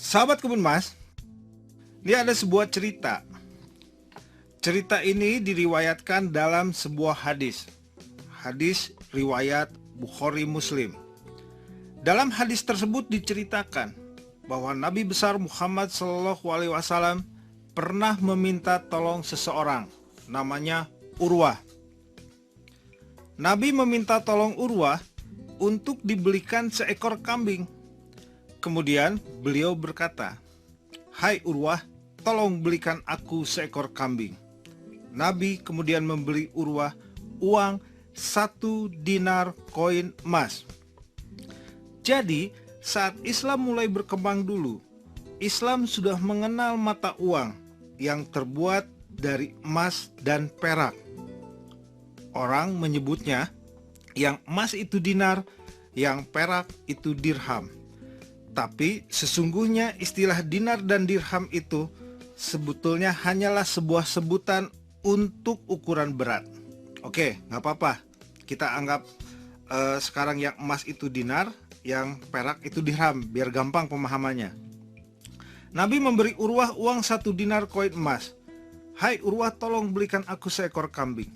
Sahabat Kebun Mas, ini ada sebuah cerita. Cerita ini diriwayatkan dalam sebuah hadis. Hadis riwayat Bukhari Muslim. Dalam hadis tersebut diceritakan bahwa Nabi besar Muhammad SAW pernah meminta tolong seseorang, namanya Urwah. Nabi meminta tolong Urwah untuk dibelikan seekor kambing. Kemudian beliau berkata, "Hai Urwah, tolong belikan aku seekor kambing." Nabi kemudian memberi Urwah uang 1 dinar koin emas. Jadi saat Islam mulai berkembang dulu, Islam sudah mengenal mata uang yang terbuat dari emas dan perak. Orang menyebutnya yang emas itu dinar, yang perak itu dirham. Tapi sesungguhnya istilah dinar dan dirham itu sebetulnya hanyalah sebuah sebutan untuk ukuran berat. Oke, nggak apa-apa. Kita anggap sekarang yang emas itu dinar, yang perak itu dirham, biar gampang pemahamannya. Nabi memberi Urwah uang 1 dinar koin emas. "Hai Urwah, tolong belikan aku seekor kambing."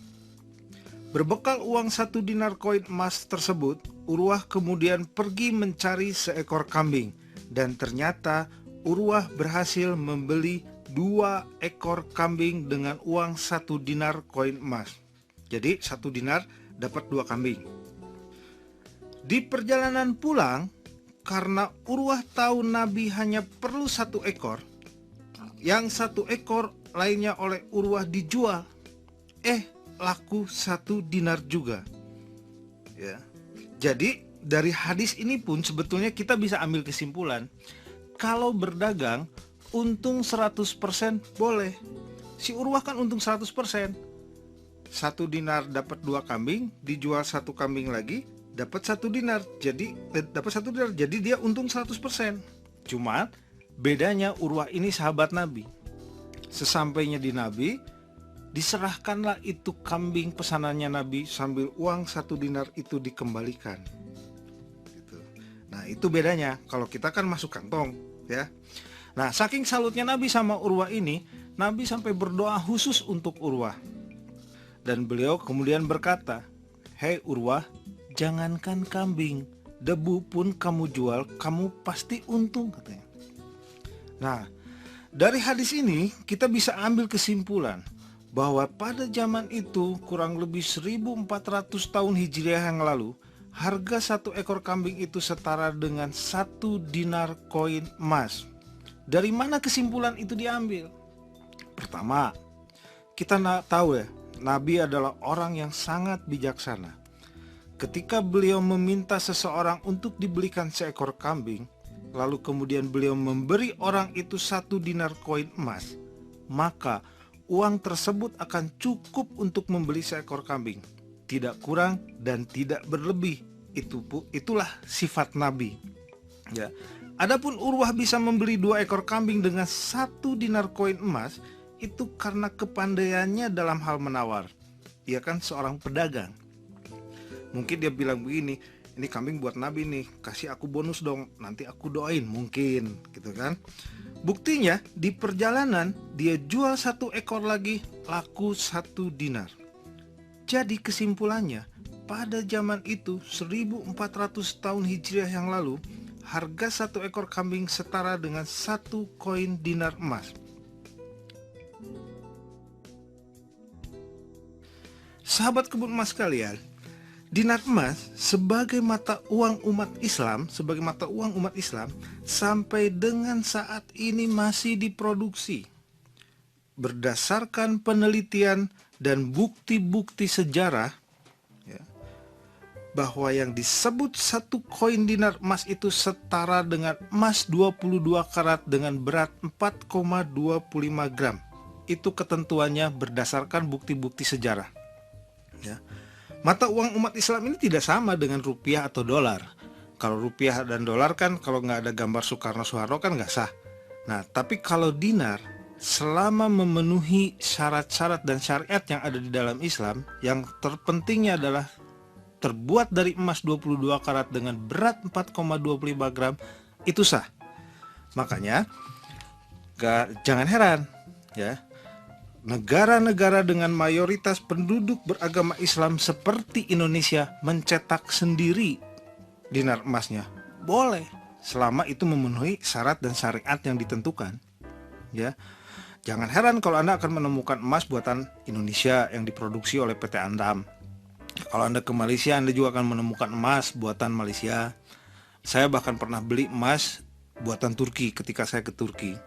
Berbekal uang 1 dinar koin emas tersebut, Urwah kemudian pergi mencari seekor kambing. Dan ternyata Urwah berhasil membeli 2 ekor kambing dengan uang 1 dinar koin emas. Jadi 1 dinar dapat 2 kambing. Di perjalanan pulang, karena Urwah tahu Nabi hanya perlu 1 ekor, yang 1 ekor lainnya oleh Urwah dijual. Laku 1 dinar juga. Ya. Jadi dari hadis ini pun sebetulnya kita bisa ambil kesimpulan, kalau berdagang untung 100% boleh. Si Urwah kan untung 100%. 1 dinar dapat 2 kambing, dijual 1 kambing lagi, dapat 1 dinar. Jadi dapat 1 dinar, jadi dia untung 100%. Cuma bedanya Urwah ini sahabat Nabi. Sesampainya di Nabi, diserahkanlah itu kambing pesanannya Nabi sambil uang 1 dinar itu dikembalikan. Gitu. Nah itu bedanya, kalau kita kan masuk kantong ya. Nah saking salutnya Nabi sama Urwah ini, Nabi sampai berdoa khusus untuk Urwah. Dan beliau kemudian berkata, "Hei Urwah, jangankan kambing, debu pun kamu jual, kamu pasti untung," katanya. Nah dari hadis ini kita bisa ambil kesimpulan bahwa pada zaman itu kurang lebih 1400 tahun Hijriah yang lalu, harga 1 ekor kambing itu setara dengan 1 dinar koin emas. Dari mana kesimpulan itu diambil? Pertama, kita tahu ya, Nabi adalah orang yang sangat bijaksana. Ketika beliau meminta seseorang untuk dibelikan seekor kambing, lalu kemudian beliau memberi orang itu 1 dinar koin emas, maka uang tersebut akan cukup untuk membeli seekor kambing, tidak kurang dan tidak berlebih. Itulah sifat Nabi. Ya. Adapun Urwah bisa membeli 2 ekor kambing dengan 1 dinar koin emas, itu karena kepandaiannya dalam hal menawar. Ia kan seorang pedagang. Mungkin dia bilang begini, "Ini kambing buat Nabi nih, kasih aku bonus dong, nanti aku doain," mungkin gitu kan. Buktinya di perjalanan dia jual 1 ekor lagi, laku 1 dinar. Jadi kesimpulannya, pada zaman itu 1400 tahun Hijriah yang lalu, harga 1 ekor kambing setara dengan 1 koin dinar emas. Sahabat Kebun Emas kalian, dinar emas sebagai mata uang umat Islam, sampai dengan saat ini masih diproduksi. Berdasarkan penelitian dan bukti-bukti sejarah, ya, bahwa yang disebut 1 koin dinar emas itu setara dengan emas 22 karat dengan berat 4,25 gram. Itu ketentuannya berdasarkan bukti-bukti sejarah. Ya. Mata uang umat Islam ini tidak sama dengan rupiah atau dolar. Kalau rupiah dan dolar kan kalau nggak ada gambar Soekarno-Soeharto kan nggak sah. Nah tapi kalau dinar, selama memenuhi syarat-syarat dan syariat yang ada di dalam Islam, yang terpentingnya adalah terbuat dari emas 22 karat dengan berat 4,25 gram, itu sah. Makanya jangan heran ya, negara-negara dengan mayoritas penduduk beragama Islam seperti Indonesia mencetak sendiri dinar emasnya. Boleh, selama itu memenuhi syarat dan syariat yang ditentukan. Ya, jangan heran kalau Anda akan menemukan emas buatan Indonesia yang diproduksi oleh PT Andam. Kalau Anda ke Malaysia, Anda juga akan menemukan emas buatan Malaysia. Saya bahkan pernah beli emas buatan Turki ketika saya ke Turki.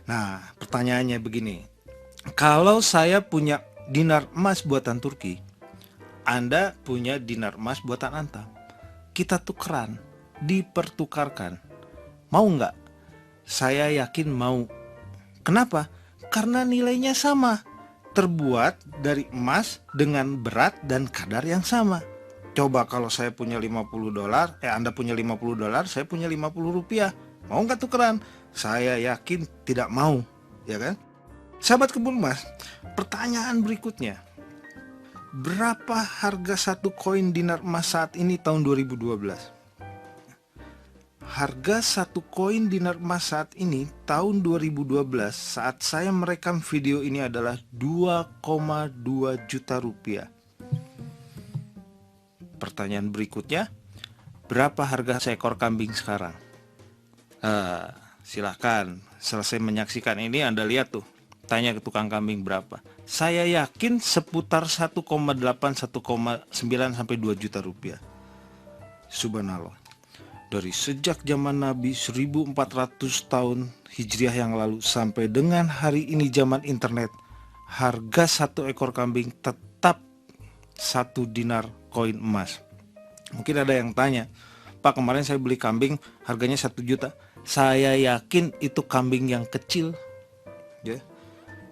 Nah, pertanyaannya begini. Kalau saya punya dinar emas buatan Turki, Anda punya dinar emas buatan Antam. Kita tukeran, dipertukarkan. Mau nggak? Saya yakin mau. Kenapa? Karena nilainya sama. Terbuat dari emas dengan berat dan kadar yang sama. Coba kalau saya punya $50, Anda punya $50, saya punya Rp50. Mau nggak tukeran? Saya yakin tidak mau, ya kan? Sahabat kebun emas, pertanyaan berikutnya. Berapa harga satu koin dinar emas saat ini tahun 2012? Harga satu koin dinar emas saat ini tahun 2012 saat saya merekam video ini adalah 2,2 juta rupiah. Pertanyaan berikutnya, berapa harga seekor kambing sekarang? Silahkan selesai menyaksikan ini Anda lihat tuh, tanya ke tukang kambing berapa. Saya yakin seputar 1,8, 1,9 sampai 2 juta rupiah. Subhanallah. Dari sejak zaman Nabi 1400 tahun Hijriah yang lalu sampai dengan hari ini zaman internet, harga satu ekor kambing tetap 1 dinar koin emas. Mungkin ada yang tanya, Pak, kemarin saya beli kambing harganya 1 juta. Saya yakin itu kambing yang kecil, ya.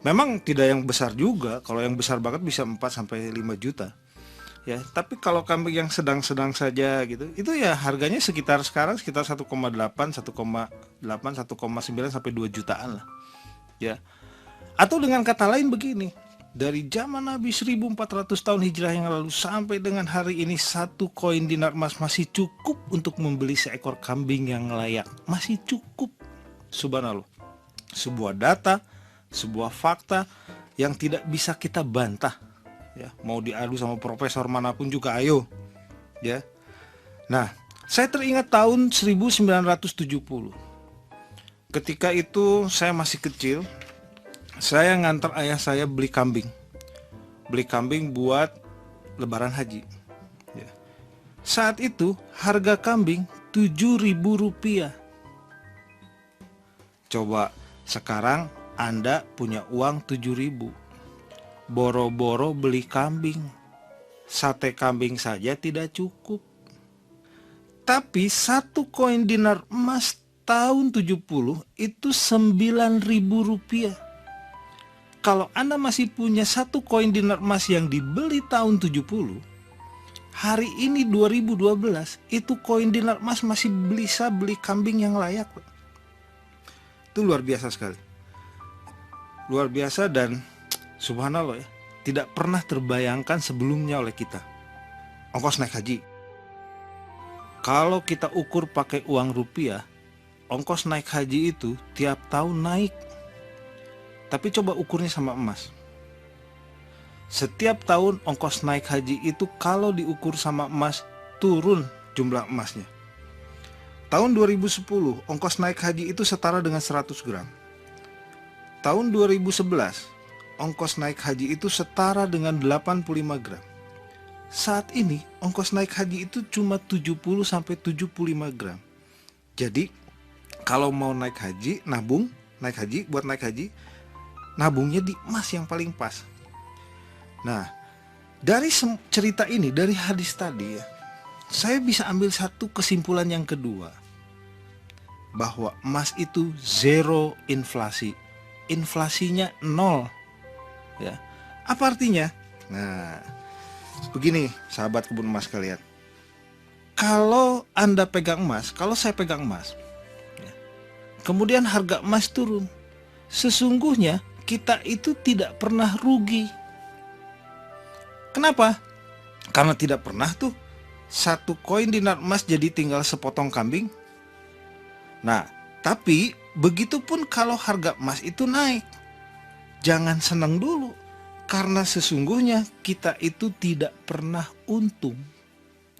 Memang tidak yang besar juga. Kalau yang besar banget bisa 4 sampai 5 juta. Ya, tapi kalau kambing yang sedang-sedang saja gitu, itu ya harganya sekitar sekarang sekitar 1,8, 1,9 sampai 2 jutaan lah. Ya. Atau dengan kata lain begini, dari zaman Nabi 1400 tahun Hijrah yang lalu sampai dengan hari ini, satu koin dinar emas masih cukup untuk membeli seekor kambing yang layak. Masih cukup. Subhanallah. Sebuah data, sebuah fakta yang tidak bisa kita bantah. Ya, mau diadu sama profesor manapun juga ayo. Ya. Nah, saya teringat tahun 1970. Ketika itu saya masih kecil. Saya ngantar ayah saya beli kambing buat lebaran haji. Ya. Saat itu harga kambing Rp7.000. Coba sekarang Anda punya uang 7.000, boro-boro beli kambing, sate kambing saja tidak cukup. Tapi satu koin dinar emas tahun 70 itu Rp9.000. Kalau Anda masih punya satu koin dinar emas yang dibeli tahun 70, hari ini 2012, itu koin dinar emas masih bisa beli kambing yang layak. Itu luar biasa sekali. Luar biasa dan subhanallah ya, tidak pernah terbayangkan sebelumnya oleh kita. Ongkos naik haji. Kalau kita ukur pakai uang rupiah, ongkos naik haji itu tiap tahun naik. Tapi coba ukurnya sama emas. Setiap tahun ongkos naik haji itu kalau diukur sama emas turun jumlah emasnya. Tahun 2010 ongkos naik haji itu setara dengan 100 gram. Tahun 2011 ongkos naik haji itu setara dengan 85 gram. Saat ini ongkos naik haji itu cuma 70 sampai 75 gram. Jadi kalau mau naik haji, buat naik haji, nabungnya di emas yang paling pas. Nah, dari cerita ini, dari hadis tadi ya, saya bisa ambil satu kesimpulan yang kedua, bahwa emas itu zero inflasi, inflasinya 0. Ya, apa artinya? Nah, begini sahabat kebun emas kalian, kalau Anda pegang emas, kalau saya pegang emas, ya, kemudian harga emas turun, sesungguhnya kita itu tidak pernah rugi. Kenapa? Karena tidak pernah tuh satu koin dinar emas jadi tinggal sepotong kambing. Nah, tapi Begitupun kalau harga emas itu naik. Jangan senang dulu, karena sesungguhnya kita itu tidak pernah untung.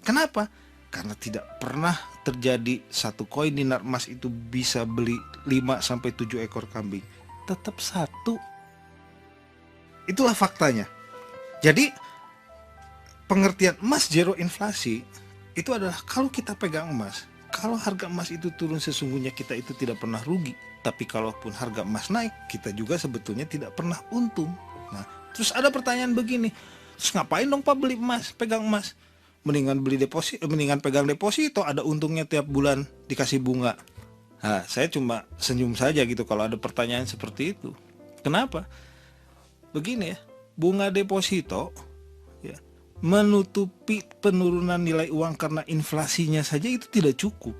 Kenapa? Karena tidak pernah terjadi satu koin dinar emas itu bisa beli 5-7 ekor kambing. Tetap satu. Itulah faktanya. Jadi pengertian emas zero inflasi itu adalah kalau kita pegang emas, kalau harga emas itu turun sesungguhnya kita itu tidak pernah rugi. Tapi kalaupun harga emas naik, kita juga sebetulnya tidak pernah untung. Nah, terus ada pertanyaan begini, terus ngapain dong Pak beli emas, pegang emas? Mendingan beli deposito, mendingan pegang deposito, ada untungnya tiap bulan dikasih bunga. Nah, saya cuma senyum saja gitu kalau ada pertanyaan seperti itu. Kenapa? Begini ya, bunga deposito ya, menutupi penurunan nilai uang karena inflasinya saja itu tidak cukup.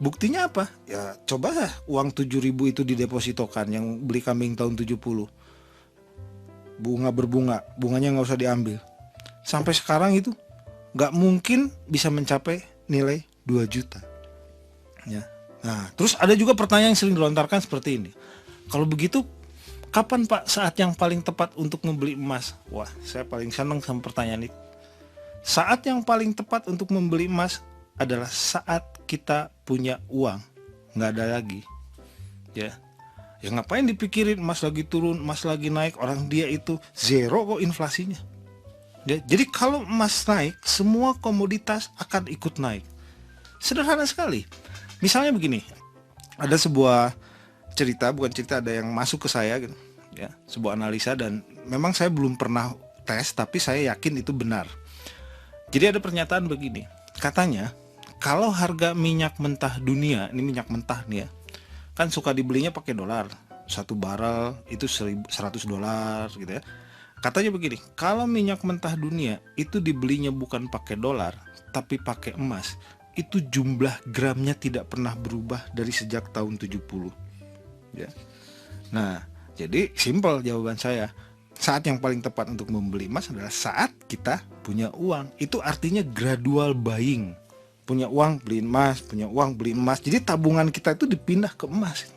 Buktinya apa? Ya coba lah uang 7.000 itu didepositokan yang beli kambing tahun 70. Bunga berbunga, bunganya nggak usah diambil. Sampai sekarang itu nggak mungkin bisa mencapai nilai 2 juta. Ya. Nah, terus ada juga pertanyaan yang sering dilontarkan seperti ini. Kalau begitu, kapan Pak saat yang paling tepat untuk membeli emas? Wah, saya paling senang sama pertanyaan itu. Saat yang paling tepat untuk membeli emas adalah saat kita punya uang, nggak ada lagi, ya ngapain dipikirin emas lagi turun, emas lagi naik, orang dia itu zero kok inflasinya, ya. Jadi kalau emas naik, semua komoditas akan ikut naik. Sederhana sekali. Misalnya begini, ada sebuah cerita, bukan cerita, ada yang masuk ke saya gitu, ya, sebuah analisa, dan memang saya belum pernah tes, tapi saya yakin itu benar. Jadi ada pernyataan begini, katanya kalau harga minyak mentah dunia, ini minyak mentah nih ya, kan suka dibelinya pakai dolar, 1 barel itu $100 gitu ya. Katanya begini, kalau minyak mentah dunia itu dibelinya bukan pakai dolar, tapi pakai emas, itu jumlah gramnya tidak pernah berubah dari sejak tahun 70. Ya. Nah, jadi simpel jawaban saya. Saat yang paling tepat untuk membeli emas adalah saat kita punya uang. Itu artinya gradual buying. Punya uang beli emas, punya uang beli emas. Jadi tabungan kita itu dipindah ke emas.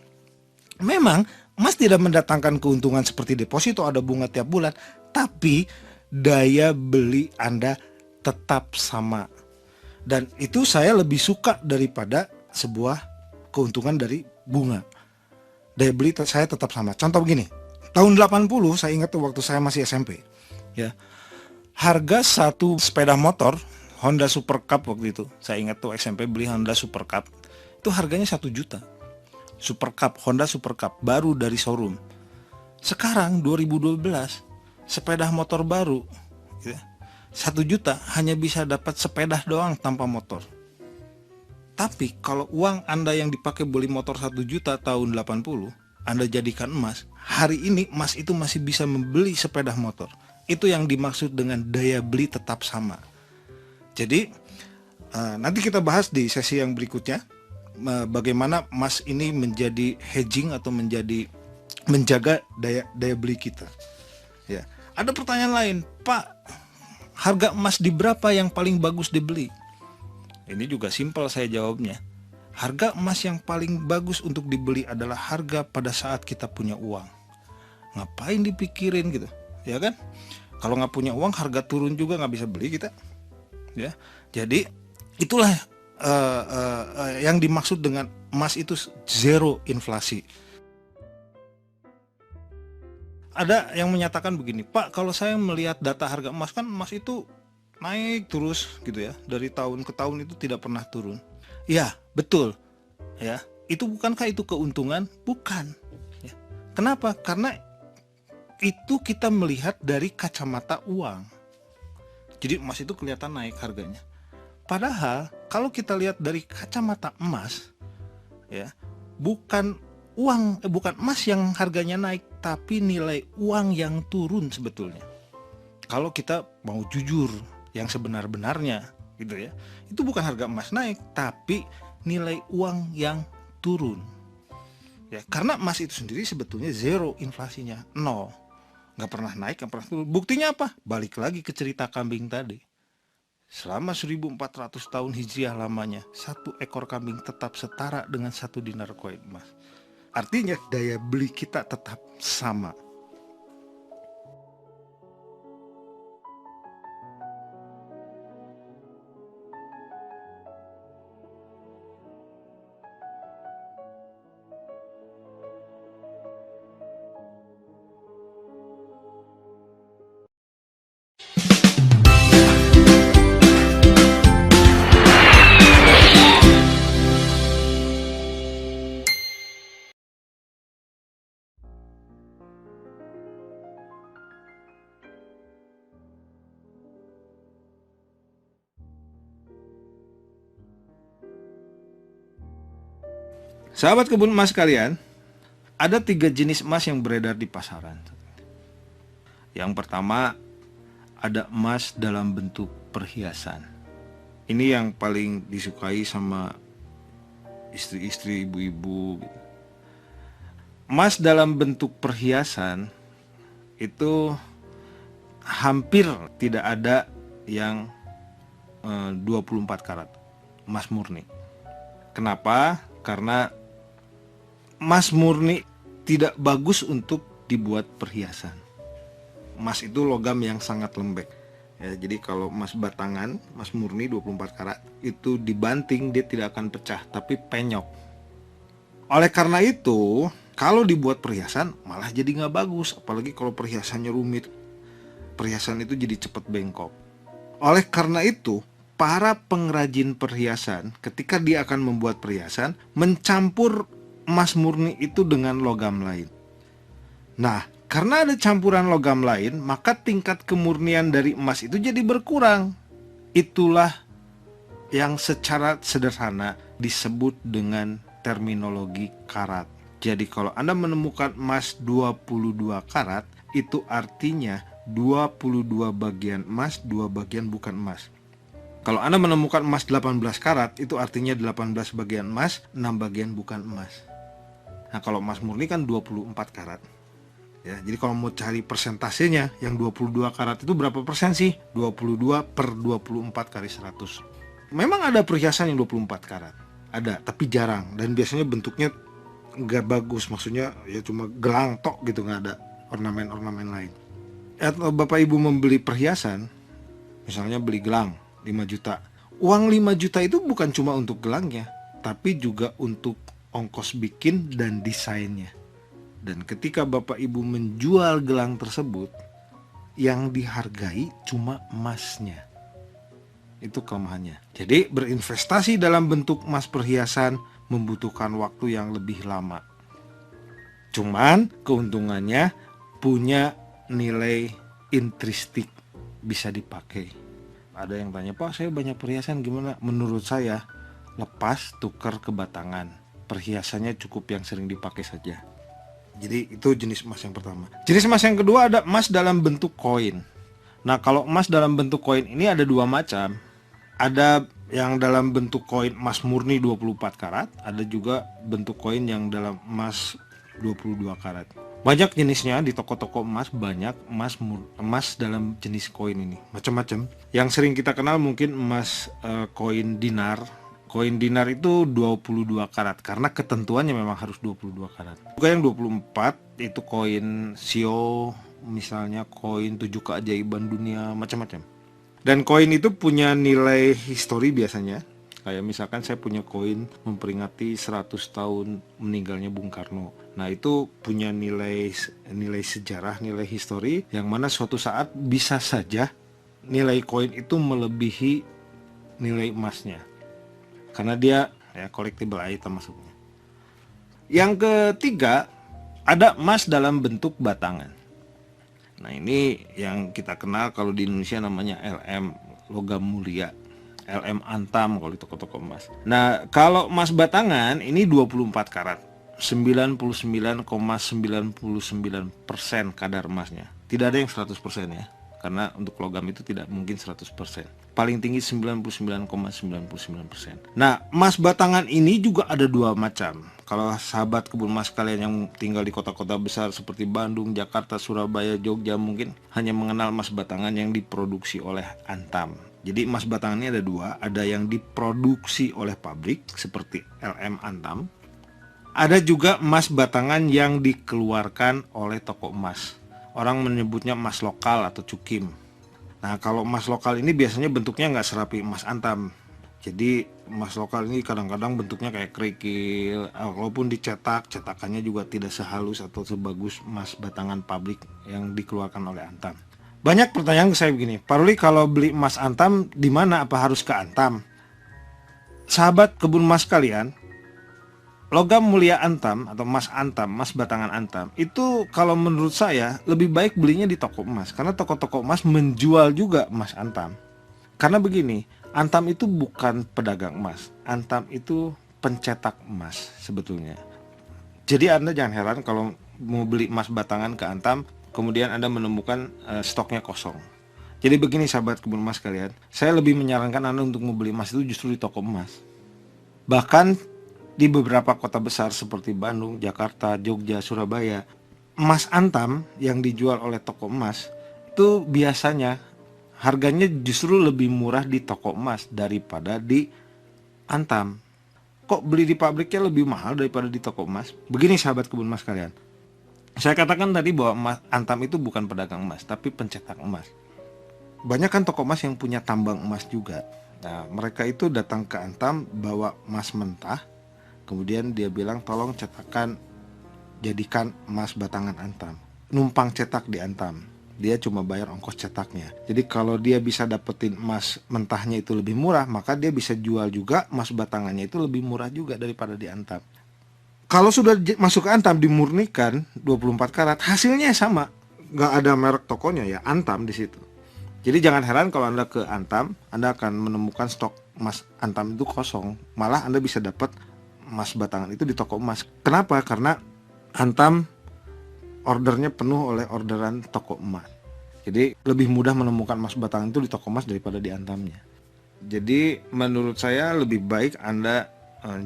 Memang emas tidak mendatangkan keuntungan seperti deposito ada bunga tiap bulan, tapi daya beli Anda tetap sama. Dan itu saya lebih suka daripada sebuah keuntungan dari bunga. Daya beli saya tetap sama. Contoh begini, tahun 80 saya ingat tuh waktu saya masih SMP, ya. Harga satu sepeda motor Honda Super Cup waktu itu, saya ingat tuh SMP beli Honda Super Cup, itu harganya 1 juta. Super Cup, Honda Super Cup, baru dari showroom. Sekarang 2012, sepeda motor baru, ya, 1 juta hanya bisa dapat sepeda doang tanpa motor. Tapi kalau uang Anda yang dipakai beli motor 1 juta tahun 80, Anda jadikan emas, hari ini emas itu masih bisa membeli sepeda motor. Itu yang dimaksud dengan daya beli tetap sama. Jadi nanti kita bahas di sesi yang berikutnya bagaimana emas ini menjadi hedging atau menjaga daya beli kita. Ya, ada pertanyaan lain, Pak, harga emas di berapa yang paling bagus dibeli? Ini juga simpel saya jawabnya. Harga emas yang paling bagus untuk dibeli adalah harga pada saat kita punya uang. Ngapain dipikirin gitu, ya kan? Kalau nggak punya uang, harga turun juga nggak bisa beli kita. Ya, jadi itulah yang dimaksud dengan emas itu zero inflasi. Ada yang menyatakan begini, Pak, kalau saya melihat data harga emas, kan emas itu naik terus gitu ya, dari tahun ke tahun itu tidak pernah turun. Ya, betul. Ya, itu bukankah itu keuntungan? Bukan. Ya. Kenapa? Karena itu kita melihat dari kacamata uang. Jadi emas itu kelihatan naik harganya. Padahal kalau kita lihat dari kacamata emas, ya, bukan emas yang harganya naik, tapi nilai uang yang turun sebetulnya. Kalau kita mau jujur yang sebenar-benarnya, gitu ya, itu bukan harga emas naik, tapi nilai uang yang turun. Ya, karena emas itu sendiri sebetulnya zero inflasinya, 0. Nggak pernah naik, nggak pernah turun. Buktinya apa? Balik lagi ke cerita kambing tadi. Selama 1400 tahun Hijriah lamanya, satu ekor kambing tetap setara dengan 1 dinar koin emas. Artinya daya beli kita tetap sama. Sahabat kebun emas kalian, ada 3 jenis emas yang beredar di pasaran. Yang pertama, ada emas dalam bentuk perhiasan. Ini yang paling disukai sama istri-istri, ibu-ibu. Emas dalam bentuk perhiasan itu hampir tidak ada yang 24 karat emas murni. Kenapa? Karena emas murni tidak bagus untuk dibuat perhiasan. Emas itu logam yang sangat lembek. Ya, jadi kalau emas batangan, emas murni 24 karat, itu dibanting dia tidak akan pecah, tapi penyok. Oleh karena itu, kalau dibuat perhiasan malah jadi nggak bagus. Apalagi kalau perhiasannya rumit, perhiasan itu jadi cepat bengkok. Oleh karena itu, para pengrajin perhiasan ketika dia akan membuat perhiasan mencampur emas murni itu dengan logam lain. Nah, karena ada campuran logam lain, maka tingkat kemurnian dari emas itu jadi berkurang. Itulah yang secara sederhana disebut dengan terminologi karat. Jadi kalau Anda menemukan emas 22 karat, itu artinya 22 bagian emas, 2 bagian bukan emas. Kalau Anda menemukan emas 18 karat, itu artinya 18 bagian emas, 6 bagian bukan emas. Nah, kalau emas murni kan 24 karat. Ya, jadi kalau mau cari persentasenya, yang 22 karat itu berapa persen sih? 22 per 24 kali 100. Memang ada perhiasan yang 24 karat. Ada, tapi jarang. Dan biasanya bentuknya nggak bagus. Maksudnya ya cuma gelang tok gitu, nggak ada ornamen-ornamen lain. Atau Bapak Ibu membeli perhiasan, misalnya beli gelang 5 juta. Uang 5 juta itu bukan cuma untuk gelangnya, tapi juga untuk ongkos bikin dan desainnya. Dan ketika Bapak Ibu menjual gelang tersebut, yang dihargai cuma emasnya. Itu kelemahannya. Jadi berinvestasi dalam bentuk emas perhiasan membutuhkan waktu yang lebih lama. Cuman keuntungannya punya nilai intristik, bisa dipakai. Ada yang tanya, Pak saya banyak perhiasan gimana? Menurut saya lepas, tukar ke batangan. Perhiasannya cukup yang sering dipakai saja. Jadi itu jenis emas yang pertama. Jenis emas yang kedua ada emas dalam bentuk koin. Nah, kalau emas dalam bentuk koin ini ada 2 macam. Ada yang dalam bentuk koin emas murni 24 karat, ada juga bentuk koin yang dalam emas 22 karat. Banyak jenisnya di toko-toko emas, banyak emas dalam jenis koin ini, macam-macam. Yang sering kita kenal mungkin emas koin dinar. Koin dinar itu 22 karat karena ketentuannya memang harus 22 karat. Juga yang 24 itu koin sio, misalnya koin 7 keajaiban dunia, macam-macam. Dan koin itu punya nilai histori biasanya. Kayak misalkan saya punya koin memperingati 100 tahun meninggalnya Bung Karno. Nah, itu punya nilai sejarah, nilai histori yang mana suatu saat bisa saja nilai koin itu melebihi nilai emasnya. Karena dia ya collectible item masuknya. Yang ketiga, ada emas dalam bentuk batangan. Nah, ini yang kita kenal kalau di Indonesia namanya LM, logam mulia. LM Antam kalau di toko-toko emas. Nah, kalau emas batangan ini 24 karat. 99,99% kadar emasnya. Tidak ada yang 100% ya. karena untuk logam itu tidak mungkin 100%. Paling tinggi 99,99%. Nah, emas batangan ini juga ada dua macam. Kalau sahabat kebun emas kalian yang tinggal di kota-kota besar seperti Bandung, Jakarta, Surabaya, Jogja mungkin hanya mengenal emas batangan yang diproduksi oleh Antam. Jadi emas batangan ini ada dua, ada yang diproduksi oleh pabrik seperti LM Antam. Ada juga emas batangan yang dikeluarkan oleh toko emas. Orang menyebutnya emas lokal atau cukim. Nah, kalau emas lokal ini biasanya bentuknya nggak serapi emas Antam. Jadi emas lokal ini kadang-kadang bentuknya kayak kerikil. Walaupun dicetak, cetakannya juga tidak sehalus atau sebagus emas batangan pabrik yang dikeluarkan oleh Antam. Banyak pertanyaan ke saya begini, Pak Ruli, kalau beli emas Antam di mana? Apa harus ke Antam? Sahabat kebun emas kalian, logam mulia Antam atau emas Antam, emas batangan Antam, itu kalau menurut saya lebih baik belinya di toko emas. Karena toko-toko emas menjual juga emas Antam. Karena begini, Antam itu bukan pedagang emas. Antam itu pencetak emas sebetulnya. Jadi Anda jangan heran kalau mau beli emas batangan ke Antam, kemudian Anda menemukan stoknya kosong. Jadi begini sahabat kebun emas kalian, saya lebih menyarankan Anda untuk membeli emas itu justru di toko emas. Bahkan di beberapa kota besar seperti Bandung, Jakarta, Jogja, Surabaya, emas Antam yang dijual oleh toko emas itu biasanya harganya justru lebih murah di toko emas daripada di Antam. Kok beli di pabriknya lebih mahal daripada di toko emas? Begini sahabat kebun emas kalian, saya katakan tadi bahwa emas Antam itu bukan pedagang emas, tapi pencetak emas. Banyak kan toko emas yang punya tambang emas juga. Nah, mereka itu datang ke Antam bawa emas mentah. Kemudian dia bilang tolong cetakan, jadikan emas batangan Antam. Numpang cetak di Antam. Dia cuma bayar ongkos cetaknya. Jadi kalau dia bisa dapetin emas mentahnya itu lebih murah, maka dia bisa jual juga emas batangannya itu lebih murah juga daripada di Antam. Kalau sudah masuk ke Antam dimurnikan 24 karat, hasilnya sama. Nggak ada merek tokonya ya, Antam di situ. Jadi jangan heran kalau Anda ke Antam, Anda akan menemukan stok emas Antam itu kosong. Malah Anda bisa dapat emas batangan itu di toko emas. Kenapa? Karena Antam ordernya penuh oleh orderan toko emas. Jadi lebih mudah menemukan emas batangan itu di toko emas daripada di Antamnya. Jadi menurut saya lebih baik Anda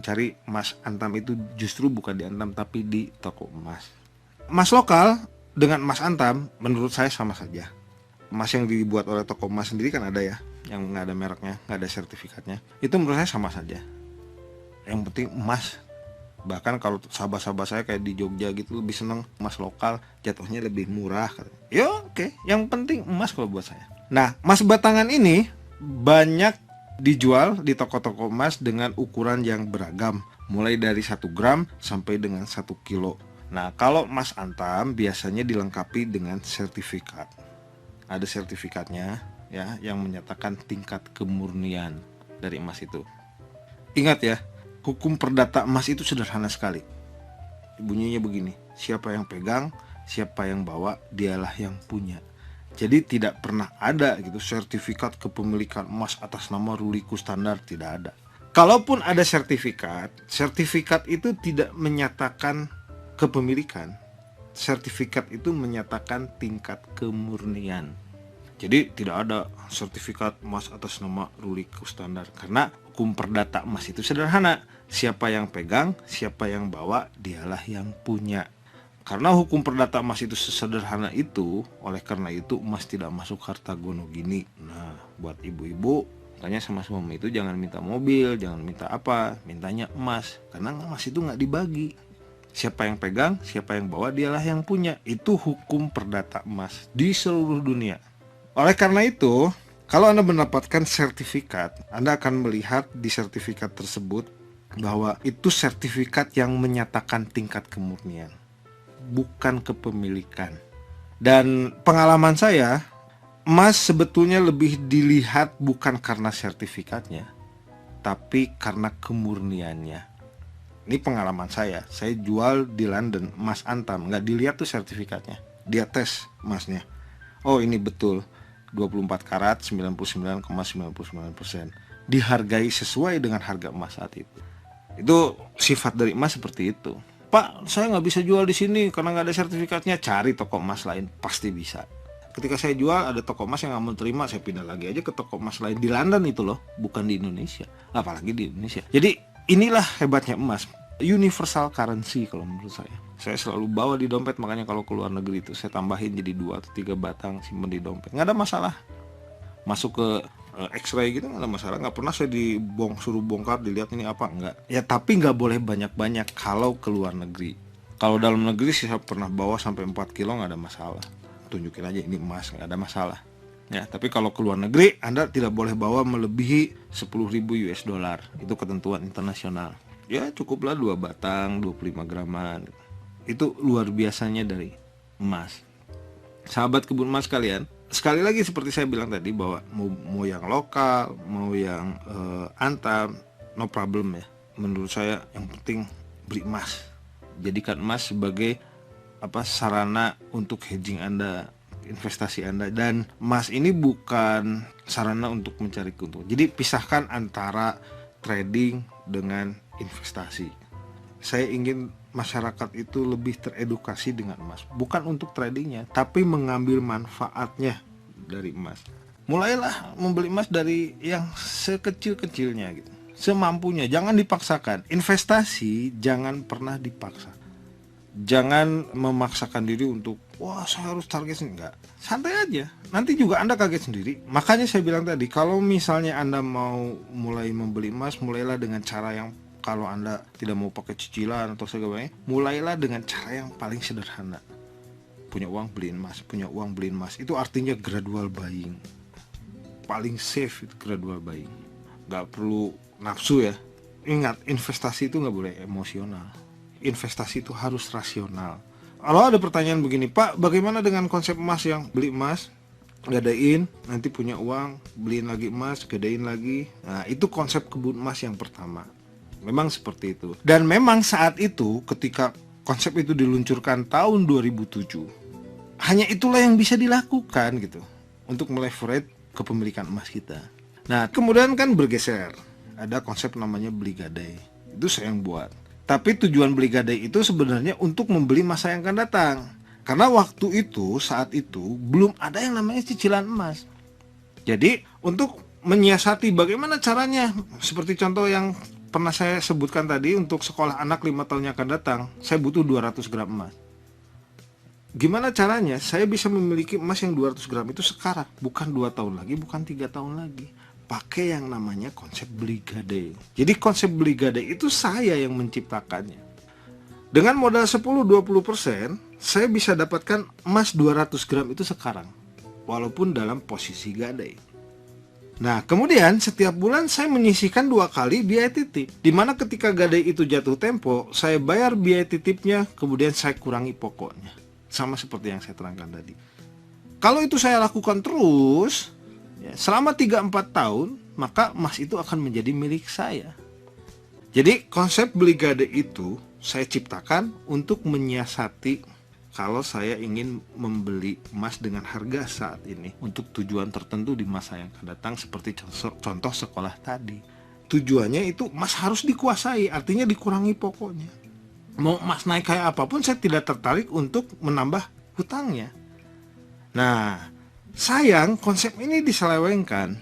cari emas Antam itu justru bukan di Antam tapi di toko emas. Emas lokal dengan emas Antam menurut saya sama saja. Emas yang dibuat oleh toko emas sendiri kan ada ya, yang nggak ada mereknya, nggak ada sertifikatnya. Itu menurut saya sama saja. Yang penting emas. Bahkan kalau sahabat-sahabat saya kayak di Jogja gitu lebih seneng emas lokal, jatuhnya lebih murah. Ya oke, yang penting emas kalau buat saya. Nah, emas batangan ini banyak dijual di toko-toko emas dengan ukuran yang beragam, mulai dari 1 gram sampai dengan 1 kilo. Nah, kalau emas Antam biasanya dilengkapi dengan sertifikat. Ada sertifikatnya ya yang menyatakan tingkat kemurnian dari emas itu. Ingat ya, hukum perdata emas itu sederhana sekali. Bunyinya begini, siapa yang pegang, siapa yang bawa, dialah yang punya. Jadi tidak pernah ada gitu sertifikat kepemilikan emas atas nama Ruli Kustandar, tidak ada. Kalaupun ada sertifikat, sertifikat itu tidak menyatakan kepemilikan. Sertifikat itu menyatakan tingkat kemurnian. Jadi tidak ada sertifikat emas atas nama Ruli Kustandar, karena hukum perdata emas itu sederhana. Siapa yang pegang, siapa yang bawa, dialah yang punya. Karena hukum perdata emas itu sesederhana itu, oleh karena itu emas tidak masuk harta gono gini. Nah, buat ibu-ibu, tanya sama suami itu jangan minta mobil, jangan minta apa, mintanya emas. Karena emas itu nggak dibagi. Siapa yang pegang, siapa yang bawa, dialah yang punya. Itu hukum perdata emas di seluruh dunia. Oleh karena itu, kalau Anda mendapatkan sertifikat, Anda akan melihat di sertifikat tersebut bahwa itu sertifikat yang menyatakan tingkat kemurnian, bukan kepemilikan. Dan pengalaman saya, emas sebetulnya lebih dilihat bukan karena sertifikatnya, tapi karena kemurniannya. Ini pengalaman saya jual di London emas Antam, nggak dilihat tuh sertifikatnya, dia tes emasnya. Oh ini betul 24 karat 99,99%, dihargai sesuai dengan harga emas saat itu. Itu sifat dari emas seperti itu. Pak, saya nggak bisa jual di sini karena nggak ada sertifikatnya. Cari toko emas lain, pasti bisa. Ketika saya jual, ada toko emas yang nggak mau terima, saya pindah lagi aja ke toko emas lain di London itu loh, bukan di Indonesia, apalagi di Indonesia. Jadi inilah hebatnya emas, universal currency kalau menurut saya. Saya selalu bawa di dompet, makanya kalau ke luar negeri itu saya tambahin jadi 2 atau 3 batang, simpen di dompet, nggak ada masalah. Masuk ke X-ray gitu nggak ada masalah, nggak pernah saya suruh bongkar, dilihat ini apa, enggak. Ya tapi nggak boleh banyak-banyak kalau ke luar negeri. Kalau dalam negeri sih saya pernah bawa sampai 4 kilo nggak ada masalah. Tunjukin aja ini emas, nggak ada masalah. Ya, tapi kalau ke luar negeri Anda tidak boleh bawa melebihi 10.000 US dollar. Itu ketentuan internasional. Ya cukuplah 2 batang, 25 graman. Itu luar biasanya dari emas. Sahabat kebun emas kalian, sekali lagi seperti saya bilang tadi bahwa mau yang lokal, mau yang antam, no problem ya. Menurut saya yang penting beli emas. Jadikan emas sebagai sarana untuk hedging Anda, investasi Anda. Dan emas ini bukan sarana untuk mencari keuntungan. Jadi pisahkan antara trading dengan investasi. Saya ingin masyarakat itu lebih teredukasi dengan emas, bukan untuk tradingnya, tapi mengambil manfaatnya dari emas. Mulailah membeli emas dari yang sekecil-kecilnya gitu, semampunya, jangan dipaksakan. Investasi jangan pernah dipaksa. Jangan memaksakan diri untuk wah saya harus target, enggak. Santai aja, nanti juga Anda kaget sendiri. Makanya saya bilang tadi, kalau misalnya Anda mau mulai membeli emas, mulailah dengan cara yang, kalau Anda tidak mau pakai cicilan atau sebagainya, mulailah dengan cara yang paling sederhana. Punya uang beliin emas, punya uang beliin emas. Itu artinya gradual buying. Paling safe itu gradual buying. Gak perlu nafsu ya. Ingat, investasi itu gak boleh emosional. Investasi itu harus rasional. Kalau ada pertanyaan begini, Pak, bagaimana dengan konsep emas yang beli emas, gadain, nanti punya uang, beliin lagi emas, gadain lagi. Nah, itu konsep kebun emas yang pertama. Memang seperti itu. Dan memang saat itu ketika konsep itu diluncurkan tahun 2007, hanya itulah yang bisa dilakukan gitu untuk meleverage kepemilikan emas kita. Nah, kemudian kan bergeser. Ada konsep namanya beli gadai. Itu saya yang buat. Tapi tujuan beli gadai itu sebenarnya untuk membeli masa yang akan datang. Karena waktu itu, saat itu belum ada yang namanya cicilan emas. Jadi untuk menyiasati bagaimana caranya, seperti contoh yang pernah saya sebutkan tadi, untuk sekolah anak 5 tahun yang akan datang, saya butuh 200 gram emas. Gimana caranya saya bisa memiliki emas yang 200 gram itu sekarang, bukan 2 tahun lagi, bukan 3 tahun lagi. Pakai yang namanya konsep beli gadai. Jadi konsep beli gadai itu saya yang menciptakannya. Dengan modal 10-20%, saya bisa dapatkan emas 200 gram itu sekarang, walaupun dalam posisi gadai. Nah, kemudian setiap bulan saya menyisihkan 2 kali biaya titip, dimana ketika gadai itu jatuh tempo, saya bayar biaya titipnya, kemudian saya kurangi pokoknya. Sama seperti yang saya terangkan tadi. Kalau itu saya lakukan terus, ya, selama 3-4 tahun, maka emas itu akan menjadi milik saya. Jadi konsep beli gadai itu saya ciptakan untuk menyiasati kalau saya ingin membeli emas dengan harga saat ini untuk tujuan tertentu di masa yang akan datang, seperti contoh sekolah tadi. Tujuannya itu emas harus dikuasai, artinya dikurangi pokoknya. Mau emas naik kayak apapun, saya tidak tertarik untuk menambah hutangnya. Nah, sayang konsep ini diselewengkan.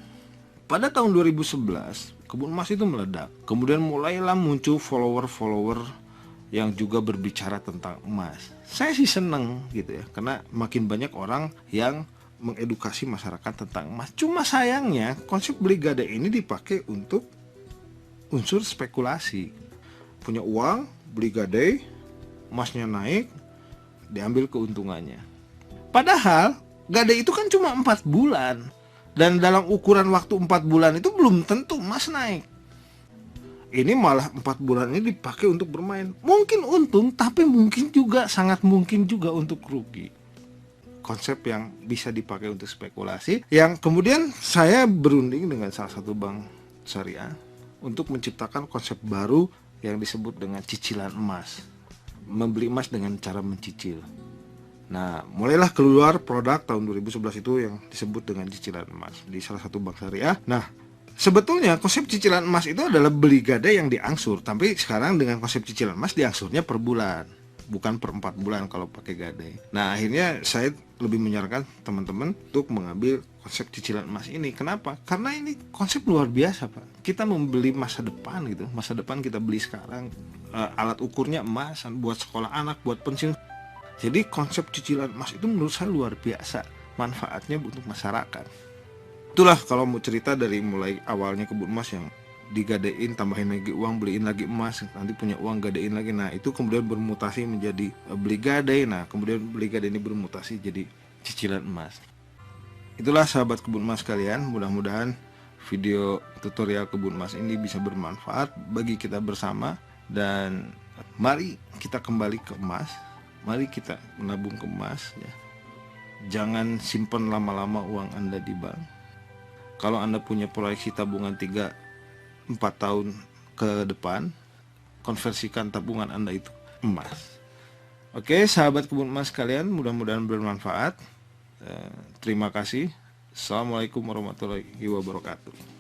Pada tahun 2011, kebun emas itu meledak. Kemudian mulailah muncul follower-follower yang juga berbicara tentang emas. Saya sih seneng gitu ya, karena makin banyak orang yang mengedukasi masyarakat tentang emas. Cuma sayangnya konsep beli gadai ini dipakai untuk unsur spekulasi. Punya uang, beli gadai, emasnya naik, diambil keuntungannya. Padahal gadai itu kan cuma 4 bulan. Dan dalam ukuran waktu 4 bulan itu belum tentu emas naik. Ini malah 4 bulan ini dipakai untuk bermain. Mungkin untung, tapi mungkin juga, sangat mungkin juga untuk rugi. Konsep yang bisa dipakai untuk spekulasi, yang kemudian saya berunding dengan salah satu bank syariah untuk menciptakan konsep baru yang disebut dengan cicilan emas. Membeli emas dengan cara mencicil. Nah, mulailah keluar produk tahun 2011 itu yang disebut dengan cicilan emas di salah satu bank syariah. Nah, sebetulnya konsep cicilan emas itu adalah beli gadai yang diangsur, tapi sekarang dengan konsep cicilan emas diangsurnya per bulan. bukan per 4 bulan kalau pakai gadai. Nah, akhirnya saya lebih menyarankan teman-teman untuk mengambil konsep cicilan emas ini. Kenapa? Karena ini konsep luar biasa, Pak. Kita membeli masa depan gitu. Masa depan kita beli sekarang. Alat ukurnya emas, buat sekolah anak, buat pensiun. Jadi konsep cicilan emas itu menurut saya luar biasa manfaatnya untuk masyarakat. Itulah kalau mau cerita dari mulai awalnya kebun emas yang digadein, tambahin lagi uang, beliin lagi emas, nanti punya uang gadein lagi. Nah, itu kemudian bermutasi menjadi beli gadai. Nah, kemudian beli gadai ini bermutasi jadi cicilan emas. Itulah sahabat kebun emas kalian, mudah-mudahan video tutorial kebun emas ini bisa bermanfaat bagi kita bersama. Dan mari kita kembali ke emas, mari kita menabung ke emas ya. Jangan simpan lama-lama uang Anda di bank. Kalau Anda punya proyeksi tabungan 3-4 tahun ke depan, konversikan tabungan Anda itu emas. Oke, sahabat kebun emas kalian, mudah-mudahan bermanfaat. Terima kasih. Assalamualaikum warahmatullahi wabarakatuh.